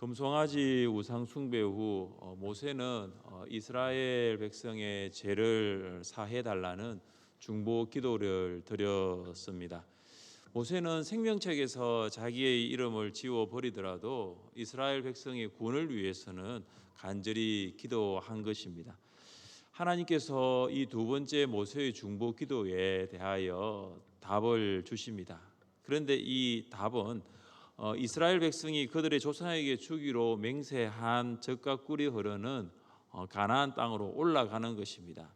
금송아지 우상 숭배 후 모세는 이스라엘 백성의 죄를 사해 달라는 중보 기도를 드렸습니다. 모세는 생명책에서 자기의 이름을 지워 버리더라도 이스라엘 백성의 구원을 위해서는 간절히 기도한 것입니다. 하나님께서 이 두 번째 모세의 중보 기도에 대하여 답을 주십니다. 그런데 이 답은 이스라엘 백성이 그들의 조상에게 주기로 맹세한 젖과 꿀이 흐르는 가나안 땅으로 올라가는 것입니다.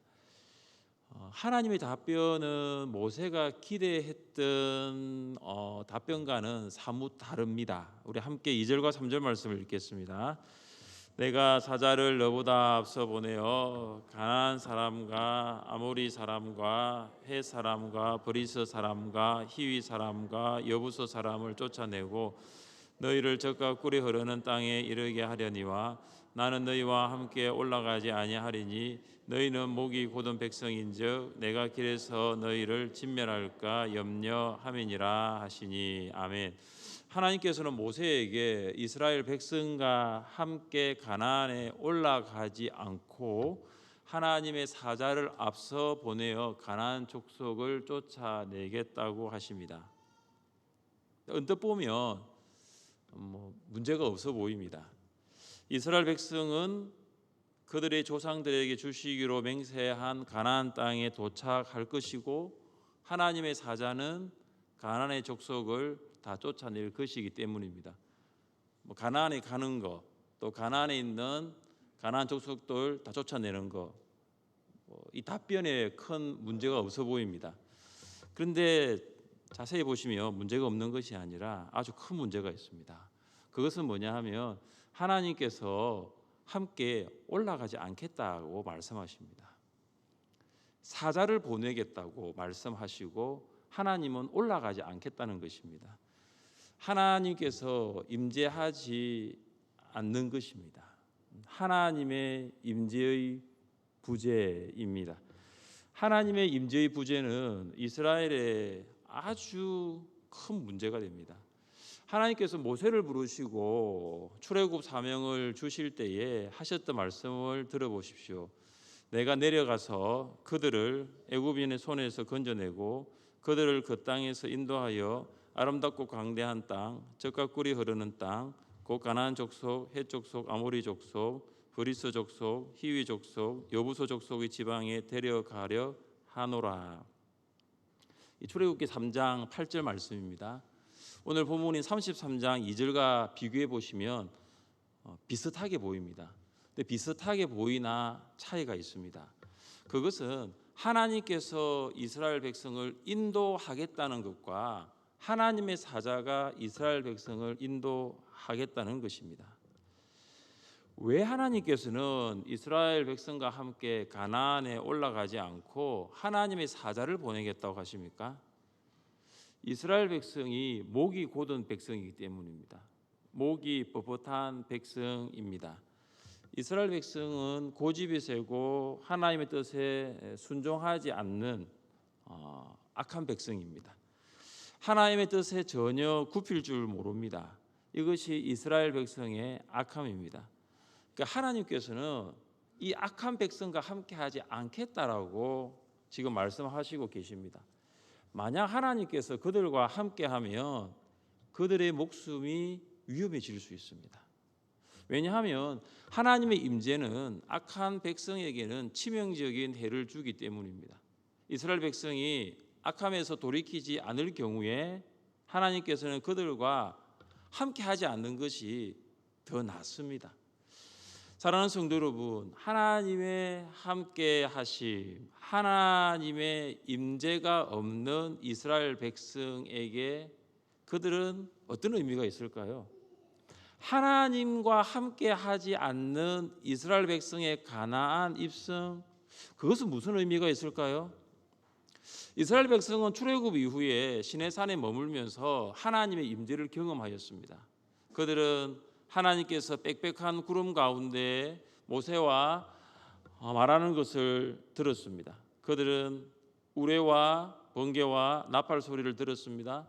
하나님의 답변은 모세가 기대했던 답변과는 사뭇 다릅니다. 우리 함께 2절과 3절 말씀을 읽겠습니다. 내가 사자를 너보다 앞서 보내어 가나안 사람과 아모리 사람과 헷 사람과 브리스 사람과 히위 사람과 여부스 사람을 쫓아내고 너희를 젖과 꿀이 흐르는 땅에 이르게 하려니와 나는 너희와 함께 올라가지 아니하리니 너희는 목이 곧은 백성인즉 내가 길에서 너희를 진멸할까 염려함이니라 하시니. 아멘. 하나님께서는 모세에게 이스라엘 백성과 함께 가나안에 올라가지 않고 하나님의 사자를 앞서 보내어 가나안 족속을 쫓아내겠다고 하십니다. 언뜻 보면 문제가 없어 보입니다. 이스라엘 백성은 그들의 조상들에게 주시기로 맹세한 가나안 땅에 도착할 것이고 하나님의 사자는 가나안의 족속을 다 쫓아낼 것이기 때문입니다. 가나안에 가는 것, 또 가나안에 있는 가나안 족속들 다 쫓아내는 것, 이 답변에 큰 문제가 없어 보입니다. 그런데 자세히 보시면 문제가 없는 것이 아니라 아주 큰 문제가 있습니다. 그것은 뭐냐 하면 하나님께서 함께 올라가지 않겠다고 말씀하십니다. 사자를 보내겠다고 말씀하시고 하나님은 올라가지 않겠다는 것입니다. 하나님께서 임재하지 않는 것입니다. 하나님의 임재의 부재입니다. 하나님의 임재의 부재는 이스라엘에 아주 큰 문제가 됩니다. 하나님께서 모세를 부르시고 출애굽 사명을 주실 때에 하셨던 말씀을 들어보십시오. 내가 내려가서 그들을 애굽인의 손에서 건져내고 그들을 그 땅에서 인도하여 아름답고 광대한 땅, 젖과 꿀이 흐르는 땅, 곧 가나안 족속, 헷 족속, 아모리 족속, 브리스 족속, 히위 족속, 여부소 족속의 지방에 데려가려 하노라. 이 출애굽기 3장 8절 말씀입니다. 오늘 본문인 33장 2절과 비교해 보시면 비슷하게 보입니다. 근데 비슷하게 보이나 차이가 있습니다. 그것은 하나님께서 이스라엘 백성을 인도하겠다는 것과 하나님의 사자가 이스라엘 백성을 인도하겠다는 것입니다. 왜 하나님께서는 이스라엘 백성과 함께 가나안에 올라가지 않고 하나님의 사자를 보내겠다고 하십니까? 이스라엘 백성이 목이 곧은 백성이기 때문입니다. 목이 뻣뻣한 백성입니다. 이스라엘 백성은 고집이 세고 하나님의 뜻에 순종하지 않는 악한 백성입니다. 하나님의 뜻에 전혀 굽힐 줄 모릅니다. 이것이 이스라엘 백성의 악함입니다. 그러니까 하나님께서는 이 악한 백성과 함께하지 않겠다라고 지금 말씀하시고 계십니다. 만약 하나님께서 그들과 함께하면 그들의 목숨이 위험해질 수 있습니다. 왜냐하면 하나님의 임재는 악한 백성에게는 치명적인 해를 주기 때문입니다. 이스라엘 백성이 악함에서 돌이키지 않을 경우에 하나님께서는 그들과 함께하지 않는 것이 더 낫습니다. 사랑하는 성도 여러분, 하나님의 함께하심, 하나님의 임재가 없는 이스라엘 백성에게 그들은 어떤 의미가 있을까요? 하나님과 함께하지 않는 이스라엘 백성의 가나안 입성, 그것은 무슨 의미가 있을까요? 이스라엘 백성은 출애굽 이후에 시내산에 머물면서 하나님의 임재를 경험하였습니다. 그들은 하나님께서 빽빽한 구름 가운데 모세와 말하는 것을 들었습니다. 그들은 우레와 번개와 나팔 소리를 들었습니다.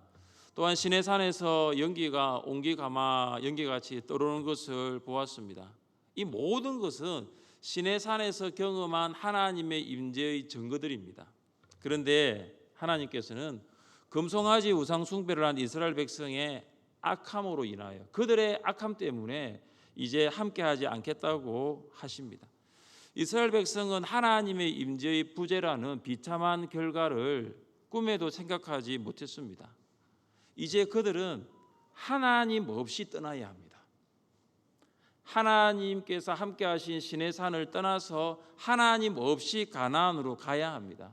또한 시내산에서 연기가 옹기가마 연기같이 떠오르는 것을 보았습니다. 이 모든 것은 시내산에서 경험한 하나님의 임재의 증거들입니다. 그런데 하나님께서는 금송아지 우상 숭배를 한 이스라엘 백성의 악함으로 인하여 그들의 악함 때문에 이제 함께하지 않겠다고 하십니다. 이스라엘 백성은 하나님의 임재의 부재라는 비참한 결과를 꿈에도 생각하지 못했습니다. 이제 그들은 하나님 없이 떠나야 합니다. 하나님께서 함께하신 시내산을 떠나서 하나님 없이 가나안으로 가야 합니다.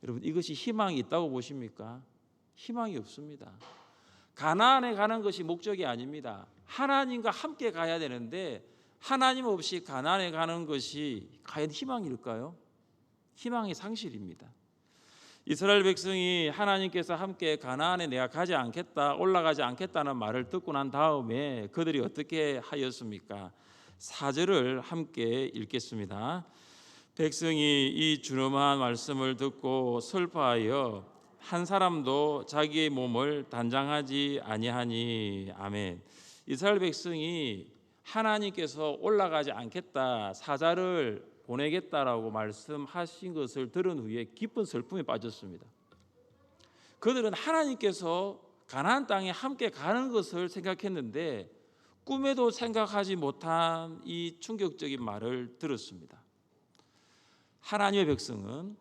여러분, 이것이 희망이 있다고 보십니까? 희망이 없습니다. 가나안에 가는 것이 목적이 아닙니다. 하나님과 함께 가야 되는데 하나님 없이 가나안에 가는 것이 과연 희망일까요? 희망의 상실입니다. 이스라엘 백성이 하나님께서 함께 가나안에 내가 가지 않겠다, 올라가지 않겠다는 말을 듣고 난 다음에 그들이 어떻게 하였습니까? 4절을 함께 읽겠습니다. 백성이 이 준엄한 말씀을 듣고 슬퍼하여 한 사람도 자기의 몸을 단장하지 아니하니. 아멘. 이스라엘 백성이 하나님께서 올라가지 않겠다, 사자를 보내겠다라고 말씀하신 것을 들은 후에 깊은 슬픔에 빠졌습니다. 그들은 하나님께서 가나안 땅에 함께 가는 것을 생각했는데 꿈에도 생각하지 못한 이 충격적인 말을 들었습니다. 하나님의 백성은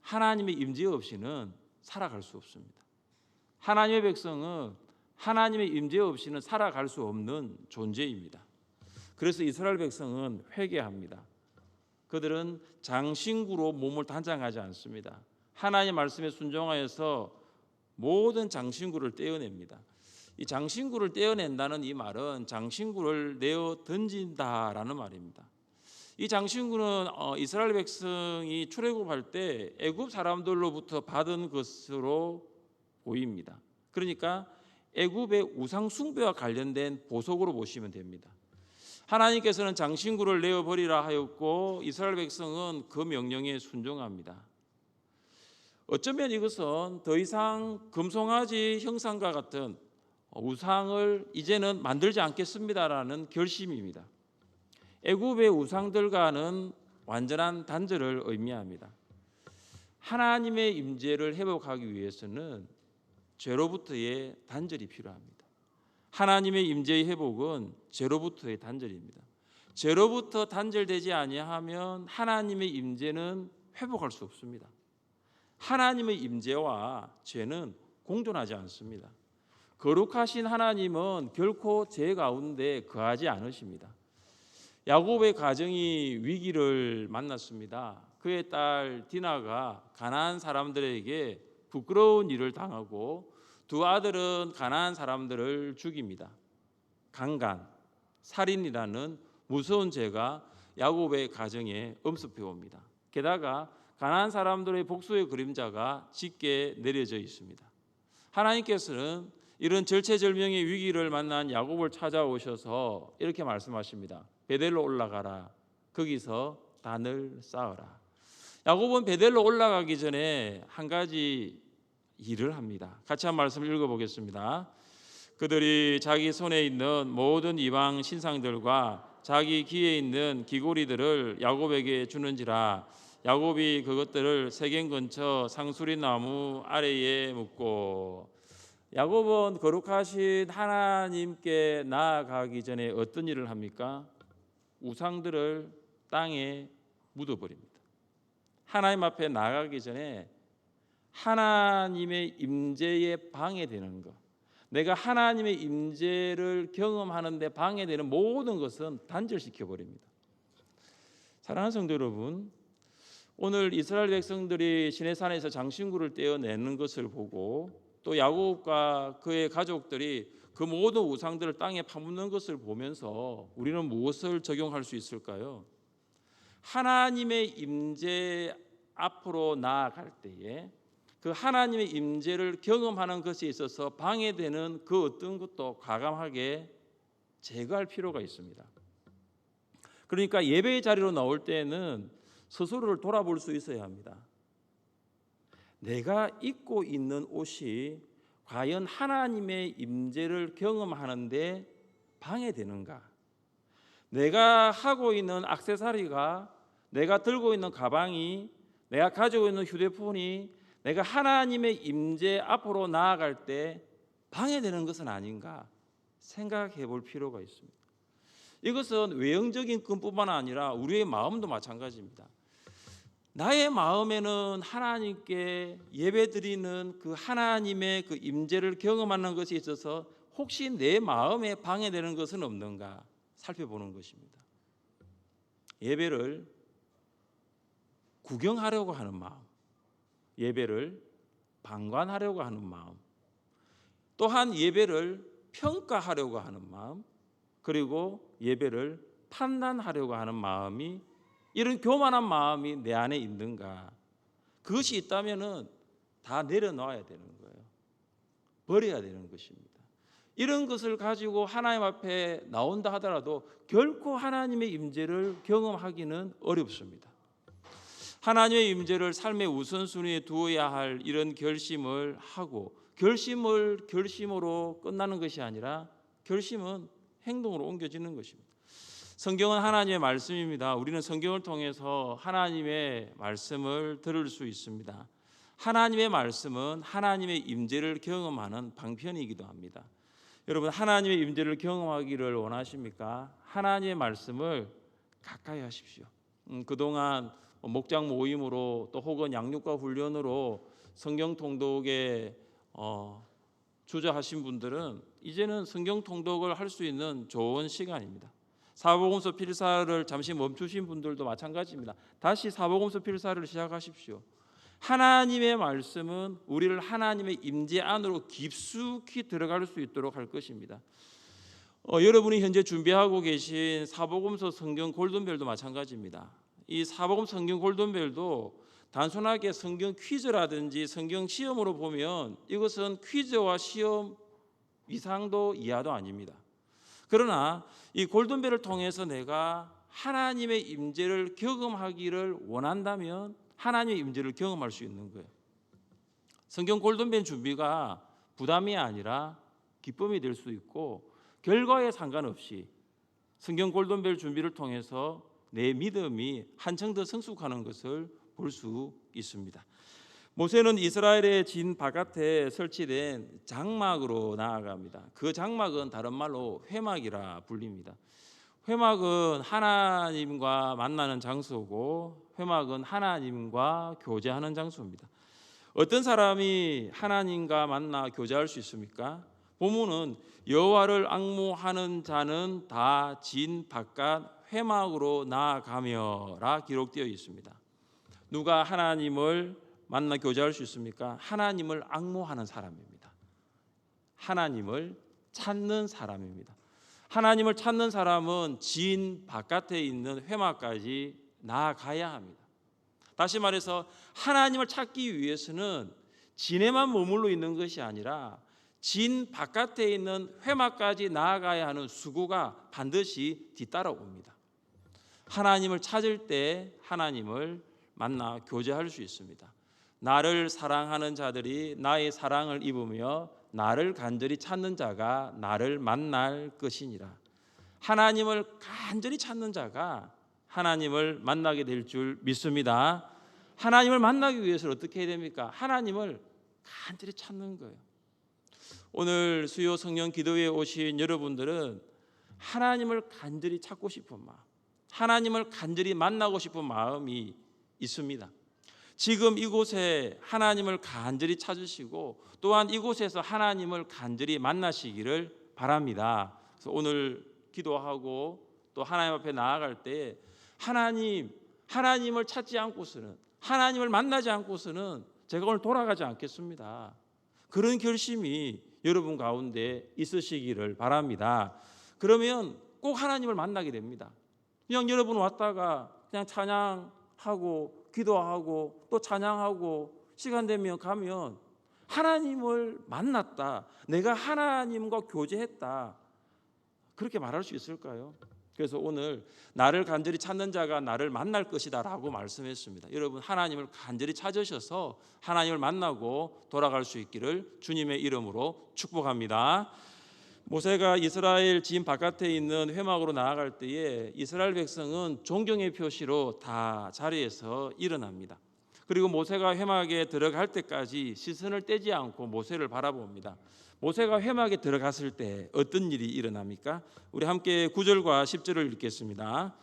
하나님의 임재 없이는 살아갈 수 없습니다. 하나님의 백성은 하나님의 임재 없이는 살아갈 수 없는 존재입니다. 그래서 이스라엘 백성은 회개합니다. 그들은 장신구로 몸을 단장하지 않습니다. 하나님의 말씀에 순종하여서 모든 장신구를 떼어냅니다. 이 장신구를 떼어낸다는 이 말은 장신구를 내어 던진다라는 말입니다. 이 장신구는 이스라엘 백성이 출애굽할 때 애굽 사람들로부터 받은 것으로 보입니다. 그러니까 애굽의 우상 숭배와 관련된 보석으로 보시면 됩니다. 하나님께서는 장신구를 내어버리라 하였고 이스라엘 백성은 그 명령에 순종합니다. 어쩌면 이것은 더 이상 금송아지 형상과 같은 우상을 이제는 만들지 않겠습니다라는 결심입니다. 애굽의 우상들과는 완전한 단절을 의미합니다. 하나님의 임재를 회복하기 위해서는 죄로부터의 단절이 필요합니다. 하나님의 임재의 회복은 죄로부터의 단절입니다. 죄로부터 단절되지 아니하면 하나님의 임재는 회복할 수 없습니다. 하나님의 임재와 죄는 공존하지 않습니다. 거룩하신 하나님은 결코 죄 가운데 거하지 않으십니다. 야곱의 가정이 위기를 만났습니다. 그의 딸 디나가 가나안 사람들에게 부끄러운 일을 당하고 두 아들은 가나안 사람들을 죽입니다. 강간, 살인이라는 무서운 죄가 야곱의 가정에 엄습해 옵니다. 게다가 가나안 사람들의 복수의 그림자가 짙게 내려져 있습니다. 하나님께서는 이런 절체절명의 위기를 만난 야곱을 찾아오셔서 이렇게 말씀하십니다. 베델로 올라가라. 거기서 단을 쌓아라. 야곱은 베델로 올라가기 전에 한 가지 일을 합니다. 같이 한 말씀을 읽어보겠습니다. 그들이 자기 손에 있는 모든 이방 신상들과 자기 귀에 있는 귀고리들을 야곱에게 주는지라. 야곱이 그것들을 세겜 근처 상수리 나무 아래에 묻고. 야곱은 거룩하신 하나님께 나아가기 전에 어떤 일을 합니까? 우상들을 땅에 묻어버립니다. 하나님 앞에 나아가기 전에 하나님의 임재에 방해되는 것, 내가 하나님의 임재를 경험하는 데 방해되는 모든 것은 단절시켜 버립니다. 사랑하는 성도 여러분, 오늘 이스라엘 백성들이 시내산에서 장신구를 떼어내는 것을 보고 또 야곱과 그의 가족들이 그 모든 우상들을 땅에 파묻는 것을 보면서 우리는 무엇을 적용할 수 있을까요? 하나님의 임재 앞으로 나아갈 때에 그 하나님의 임재를 경험하는 것에 있어서 방해되는 그 어떤 것도 과감하게 제거할 필요가 있습니다. 그러니까 예배의 자리로 나올 때는 스스로를 돌아볼 수 있어야 합니다. 내가 입고 있는 옷이 과연 하나님의 임재를 경험하는데 방해되는가? 내가 하고 있는 액세서리가, 내가 들고 있는 가방이, 내가 가지고 있는 휴대폰이 내가 하나님의 임재 앞으로 나아갈 때 방해되는 것은 아닌가 생각해 볼 필요가 있습니다. 이것은 외형적인 것뿐만 아니라 우리의 마음도 마찬가지입니다. 나의 마음에는 하나님께 예배드리는 그 하나님의 그 임재를 경험하는 것에 있어서 혹시 내 마음에 방해되는 것은 없는가 살펴보는 것입니다. 예배를 구경하려고 하는 마음, 예배를 방관하려고 하는 마음, 또한 예배를 평가하려고 하는 마음, 그리고 예배를 판단하려고 하는 마음이, 이런 교만한 마음이 내 안에 있는가? 그것이 있다면은 다 내려놔야 되는 거예요. 버려야 되는 것입니다. 이런 것을 가지고 하나님 앞에 나온다 하더라도 결코 하나님의 임재를 경험하기는 어렵습니다. 하나님의 임재를 삶의 우선순위에 두어야 할 이런 결심을 하고, 결심으로 끝나는 것이 아니라 결심은 행동으로 옮겨지는 것입니다. 성경은 하나님의 말씀입니다. 우리는 성경을 통해서 하나님의 말씀을 들을 수 있습니다. 하나님의 말씀은 하나님의 임재를 경험하는 방편이기도 합니다. 여러분, 하나님의 임재를 경험하기를 원하십니까? 하나님의 말씀을 가까이 하십시오. 그동안 목장 모임으로 또 혹은 양육과 훈련으로 성경 통독에 주저하신 분들은 이제는 성경 통독을 할 수 있는 좋은 시간입니다. 사복음서 필사를 잠시 멈추신 분들도 마찬가지입니다. 다시 사복음서 필사를 시작하십시오. 하나님의 말씀은 우리를 하나님의 임재 안으로 깊숙이 들어갈 수 있도록 할 것입니다. 여러분이 현재 준비하고 계신 사복음서 성경 골든벨도 마찬가지입니다. 이 사복음 성경 골든벨도 단순하게 성경 퀴즈라든지 성경 시험으로 보면 이것은 퀴즈와 시험 이상도 이하도 아닙니다. 그러나 이 골든벨을 통해서 내가 하나님의 임재를 경험하기를 원한다면 하나님의 임재를 경험할 수 있는 거예요. 성경 골든벨 준비가 부담이 아니라 기쁨이 될 수 있고, 결과에 상관없이 성경 골든벨 준비를 통해서 내 믿음이 한층 더 성숙하는 것을 볼 수 있습니다. 모세는 이스라엘의 진 바깥에 설치된 장막으로 나아갑니다. 그 장막은 다른 말로 회막이라 불립니다. 회막은 하나님과 만나는 장소고, 회막은 하나님과 교제하는 장소입니다. 어떤 사람이 하나님과 만나 교제할 수 있습니까? 본문은 여호와를 앙모하는 자는 다 진 바깥 회막으로 나아가며라 기록되어 있습니다. 누가 하나님을 만나 교제할 수 있습니까? 하나님을 앙모하는 사람입니다. 하나님을 찾는 사람입니다. 하나님을 찾는 사람은 진 바깥에 있는 회막까지 나아가야 합니다. 다시 말해서 하나님을 찾기 위해서는 진에만 머물러 있는 것이 아니라 진 바깥에 있는 회막까지 나아가야 하는 수고가 반드시 뒤따라옵니다. 하나님을 찾을 때 하나님을 만나 교제할 수 있습니다. 나를 사랑하는 자들이 나의 사랑을 입으며 나를 간절히 찾는 자가 나를 만날 것이니라. 하나님을 간절히 찾는 자가 하나님을 만나게 될 줄 믿습니다. 하나님을 만나기 위해서는 어떻게 해야 됩니까? 하나님을 간절히 찾는 거예요. 오늘 수요 성령 기도회에 오신 여러분들은 하나님을 간절히 찾고 싶은 마음, 하나님을 간절히 만나고 싶은 마음이 있습니다. 지금 이곳에 하나님을 간절히 찾으시고 또한 이곳에서 하나님을 간절히 만나시기를 바랍니다. 그래서 오늘 기도하고 또 하나님 앞에 나아갈 때 하나님을 찾지 않고서는, 하나님을 만나지 않고서는 제가 오늘 돌아가지 않겠습니다. 그런 결심이 여러분 가운데 있으시기를 바랍니다. 그러면 꼭 하나님을 만나게 됩니다. 그냥 여러분 왔다가 그냥 찬양하고 기도하고 또 찬양하고 시간 되면 가면 하나님을 만났다, 내가 하나님과 교제했다, 그렇게 말할 수 있을까요? 그래서 오늘 나를 간절히 찾는 자가 나를 만날 것이다라고 말씀했습니다. 여러분 하나님을 간절히 찾으셔서 하나님을 만나고 돌아갈 수 있기를 주님의 이름으로 축복합니다. 모세가 이스라엘 진 바깥에 있는 회막으로 나아갈 때에 이스라엘 백성은 존경의 표시로 다 자리에서 일어납니다. 그리고 모세가 회막에 들어갈 때까지 시선을 떼지 않고 모세를 바라봅니다. 모세가 회막에 들어갔을 때 어떤 일이 일어납니까? 우리 함께 9절과 10절을 읽겠습니다.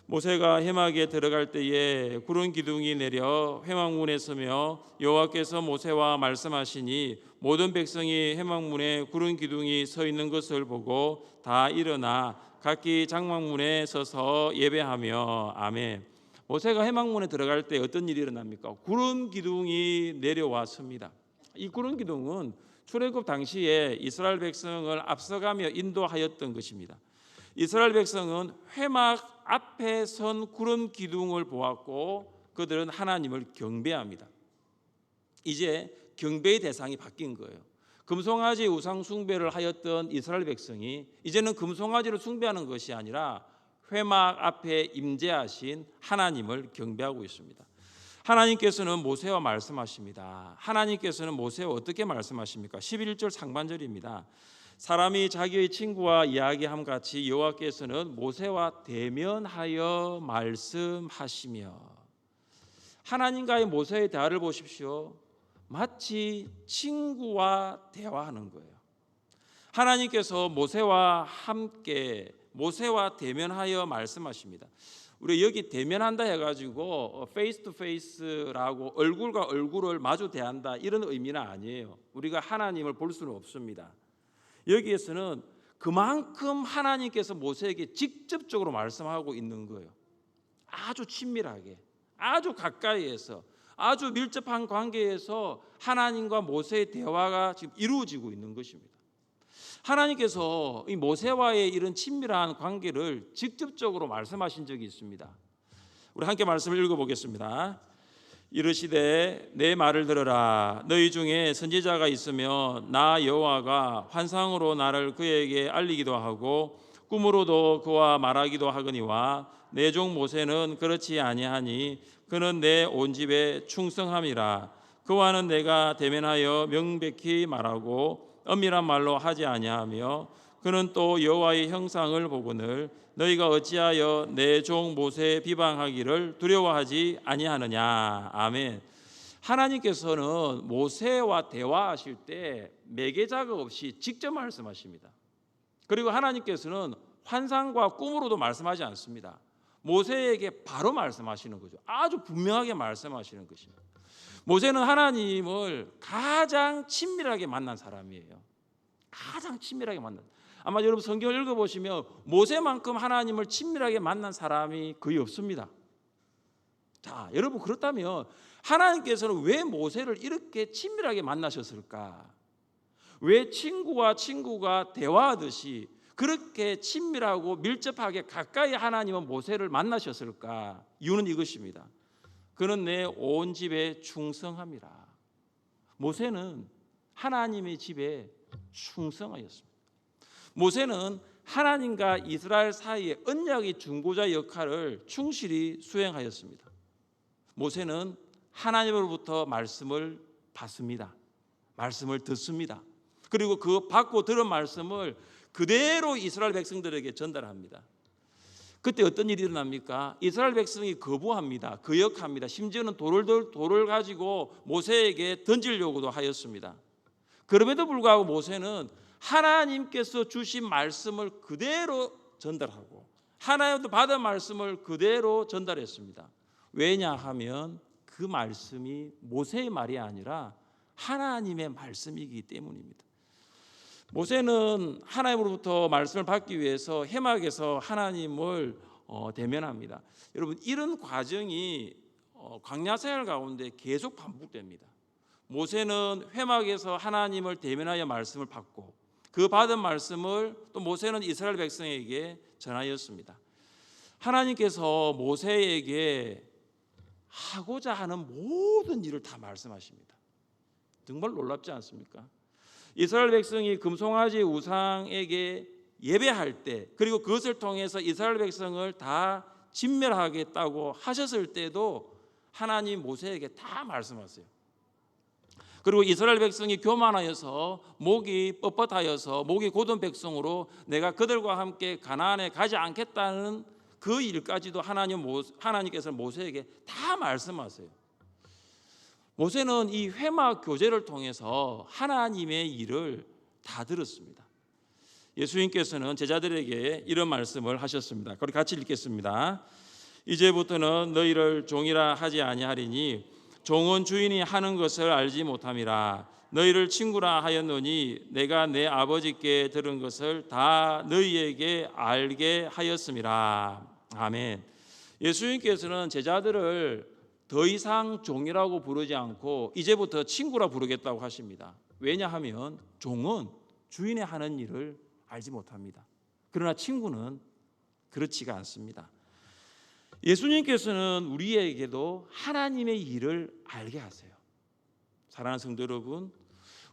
모세가 회막에 들어갈 때에 구름 기둥이 내려 회막문에 서며 여호와께서 모세와 말씀하시니 모든 백성이 회막문에 구름 기둥이 서 있는 것을 보고 다 일어나 각기 장막문에 서서 예배하며 아멘. 모세가 회막문에 들어갈 때 어떤 일이 일어납니까? 구름 기둥이 내려왔습니다. 이 구름 기둥은 출애굽 당시에 이스라엘 백성을 앞서가며 인도하였던 것입니다. 이스라엘 백성은 회막 앞에 선 구름 기둥을 보았고 그들은 하나님을 경배합니다. 이제 경배의 대상이 바뀐 거예요. 금송아지 우상 숭배를 하였던 이스라엘 백성이 이제는 금송아지를 숭배하는 것이 아니라 회막 앞에 임재하신 하나님을 경배하고 있습니다. 하나님께서는 모세와 말씀하십니다. 하나님께서는 모세와 어떻게 말씀하십니까? 11절 상반절입니다. 사람이 자기의 친구와 이야기함 같이 여호와께서는 모세와 대면하여 말씀하시며, 하나님과의 모세의 대화를 보십시오. 마치 친구와 대화하는 거예요. 하나님께서 모세와 함께 모세와 대면하여 말씀하십니다. 우리 여기 대면한다 해가지고 페이스 투 페이스라고 얼굴과 얼굴을 마주 대한다 이런 의미는 아니에요. 우리가 하나님을 볼 수는 없습니다. 여기에서는 그만큼 하나님께서 모세에게 직접적으로 말씀하고 있는 거예요. 아주 친밀하게, 아주 가까이에서, 아주 밀접한 관계에서 하나님과 모세의 대화가 지금 이루어지고 있는 것입니다. 하나님께서 이 모세와의 이런 친밀한 관계를 직접적으로 말씀하신 적이 있습니다. 우리 함께 말씀을 읽어보겠습니다. 이르시되 내 말을 들으라. 너희 중에 선지자가 있으며 나 여호와가 환상으로 나를 그에게 알리기도 하고 꿈으로도 그와 말하기도 하거니와 내 종 모세는 그렇지 아니하니 그는 내 온 집에 충성함이라. 그와는 내가 대면하여 명백히 말하고 엄밀한 말로 하지 아니하며 그는 또 여호와의 형상을 보거늘 너희가 어찌하여 내 종 모세 비방하기를 두려워하지 아니하느냐. 아멘. 하나님께서는 모세와 대화하실 때 매개자가 없이 직접 말씀하십니다. 그리고 하나님께서는 환상과 꿈으로도 말씀하지 않습니다. 모세에게 바로 말씀하시는 거죠. 아주 분명하게 말씀하시는 것입니다. 모세는 하나님을 가장 친밀하게 만난 사람이에요. 가장 친밀하게 만난. 아마 여러분 성경을 읽어보시면 모세만큼 하나님을 친밀하게 만난 사람이 거의 없습니다. 자, 여러분 그렇다면 하나님께서는 왜 모세를 이렇게 친밀하게 만나셨을까? 왜 친구와 친구가 대화하듯이 그렇게 친밀하고 밀접하게 가까이 하나님은 모세를 만나셨을까? 이유는 이것입니다. 그는 내 온 집에 충성함이라. 모세는 하나님의 집에 충성하였습니다. 모세는 하나님과 이스라엘 사이의 언약의 중보자 역할을 충실히 수행하였습니다. 모세는 하나님으로부터 말씀을 받습니다. 말씀을 듣습니다. 그리고 그 받고 들은 말씀을 그대로 이스라엘 백성들에게 전달합니다. 그때 어떤 일이 일어납니까? 이스라엘 백성이 거부합니다. 거역합니다. 심지어는 돌을 가지고 모세에게 던지려고도 하였습니다. 그럼에도 불구하고 모세는 하나님께서 주신 말씀을 그대로 전달하고 하나님도 받은 말씀을 그대로 전달했습니다. 왜냐하면 그 말씀이 모세의 말이 아니라 하나님의 말씀이기 때문입니다. 모세는 하나님으로부터 말씀을 받기 위해서 회막에서 하나님을 대면합니다. 여러분 이런 과정이 광야 생활 가운데 계속 반복됩니다. 모세는 회막에서 하나님을 대면하여 말씀을 받고 그 받은 말씀을 또 모세는 이스라엘 백성에게 전하였습니다. 하나님께서 모세에게 하고자 하는 모든 일을 다 말씀하십니다. 정말 놀랍지 않습니까? 이스라엘 백성이 금송아지 우상에게 예배할 때, 그리고 그것을 통해서 이스라엘 백성을 다 진멸하겠다고 하셨을 때도 하나님 모세에게 다 말씀하세요. 그리고 이스라엘 백성이 교만하여서 목이 뻣뻣하여서 목이 곧은 백성으로 내가 그들과 함께 가나안에 가지 않겠다는 그 일까지도 하나님께서 모세에게 다 말씀하세요. 모세는 이 회막 교제를 통해서 하나님의 일을 다 들었습니다. 예수님께서는 제자들에게 이런 말씀을 하셨습니다. 우리 같이 읽겠습니다. 이제부터는 너희를 종이라 하지 아니하리니 종은 주인이 하는 것을 알지 못함이라. 너희를 친구라 하였노니 내가 내 아버지께 들은 것을 다 너희에게 알게 하였음이라. 아멘. 예수님께서는 제자들을 더 이상 종이라고 부르지 않고 이제부터 친구라 부르겠다고 하십니다. 왜냐하면 종은 주인의 하는 일을 알지 못합니다. 그러나 친구는 그렇지가 않습니다. 예수님께서는 우리에게도 하나님의 일을 알게 하세요. 사랑하는 성도 여러분,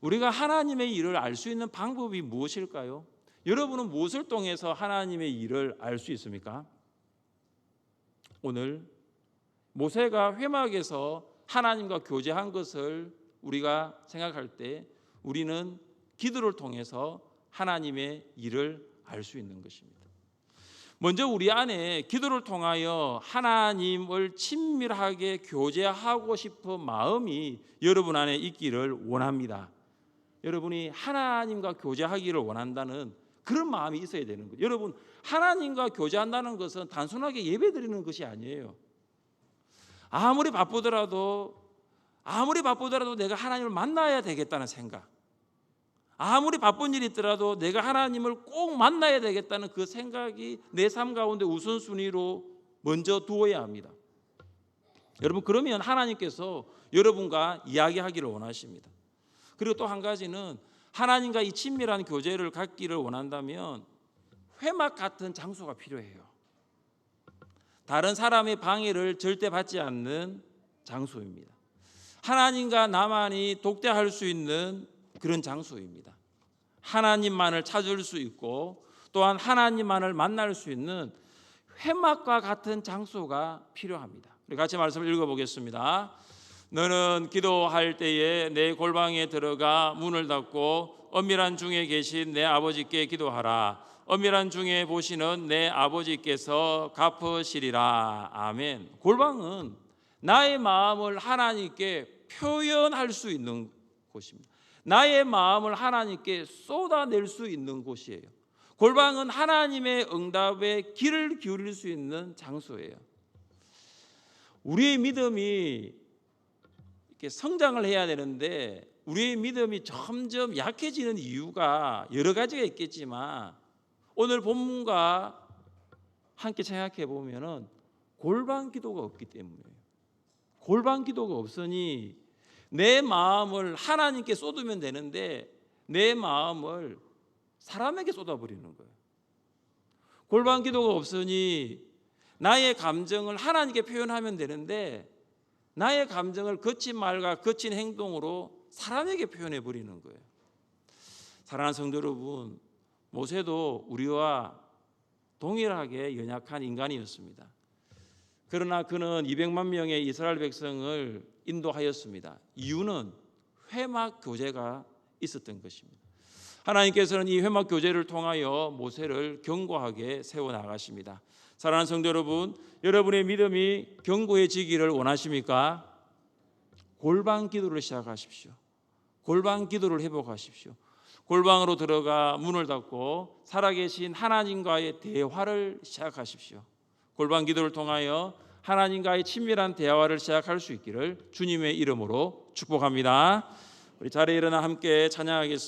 우리가 하나님의 일을 알 수 있는 방법이 무엇일까요? 여러분은 무엇을 통해서 하나님의 일을 알 수 있습니까? 오늘 모세가 회막에서 하나님과 교제한 것을 우리가 생각할 때 우리는 기도를 통해서 하나님의 일을 알 수 있는 것입니다. 먼저 우리 안에 기도를 통하여 하나님을 친밀하게 교제하고 싶은 마음이 여러분 안에 있기를 원합니다. 여러분이 하나님과 교제하기를 원한다는 그런 마음이 있어야 되는 거예요. 여러분, 하나님과 교제한다는 것은 단순하게 예배드리는 것이 아니에요. 아무리 바쁘더라도 내가 하나님을 만나야 되겠다는 생각, 아무리 바쁜 일이 있더라도 내가 하나님을 꼭 만나야 되겠다는 그 생각이 내 삶 가운데 우선순위로 먼저 두어야 합니다. 여러분, 그러면 하나님께서 여러분과 이야기하기를 원하십니다. 그리고 또 한 가지는 하나님과 이 친밀한 교제를 갖기를 원한다면 회막 같은 장소가 필요해요. 다른 사람의 방해를 절대 받지 않는 장소입니다. 하나님과 나만이 독대할 수 있는 그런 장소입니다. 하나님만을 찾을 수 있고 또한 하나님만을 만날 수 있는 회막과 같은 장소가 필요합니다. 우리 같이 말씀을 읽어보겠습니다. 너는 기도할 때에 내 골방에 들어가 문을 닫고 엄밀한 중에 계신 내 아버지께 기도하라. 엄밀한 중에 보시는 내 아버지께서 갚으시리라. 아멘. 골방은 나의 마음을 하나님께 표현할 수 있는 곳입니다. 나의 마음을 하나님께 쏟아낼 수 있는 곳이에요. 골방은 하나님의 응답에 귀를 기울일 수 있는 장소예요. 우리의 믿음이 이렇게 성장을 해야 되는데 우리의 믿음이 점점 약해지는 이유가 여러 가지가 있겠지만 오늘 본문과 함께 생각해 보면은 골방 기도가 없기 때문이에요. 골방 기도가 없으니 내 마음을 하나님께 쏟으면 되는데 내 마음을 사람에게 쏟아버리는 거예요. 골방 기도가 없으니 나의 감정을 하나님께 표현하면 되는데 나의 감정을 거친 말과 거친 행동으로 사람에게 표현해 버리는 거예요. 사랑하는 성도 여러분, 모세도 우리와 동일하게 연약한 인간이었습니다. 그러나 그는 200만 명의 이스라엘 백성을 인도하였습니다. 이유는 회막 교제가 있었던 것입니다. 하나님께서는 이 회막 교제를 통하여 모세를 견고하게 세워나가십니다. 사랑하는 성도 여러분, 여러분의 믿음이 견고해지기를 원하십니까? 골방 기도를 시작하십시오. 골방 기도를 회복하십시오. 골방으로 들어가 문을 닫고 살아계신 하나님과의 대화를 시작하십시오. 골방 기도를 통하여 하나님과의 친밀한 대화를 시작할 수 있기를 주님의 이름으로 축복합니다. 우리 자리에 일어나 함께 찬양하겠습니다.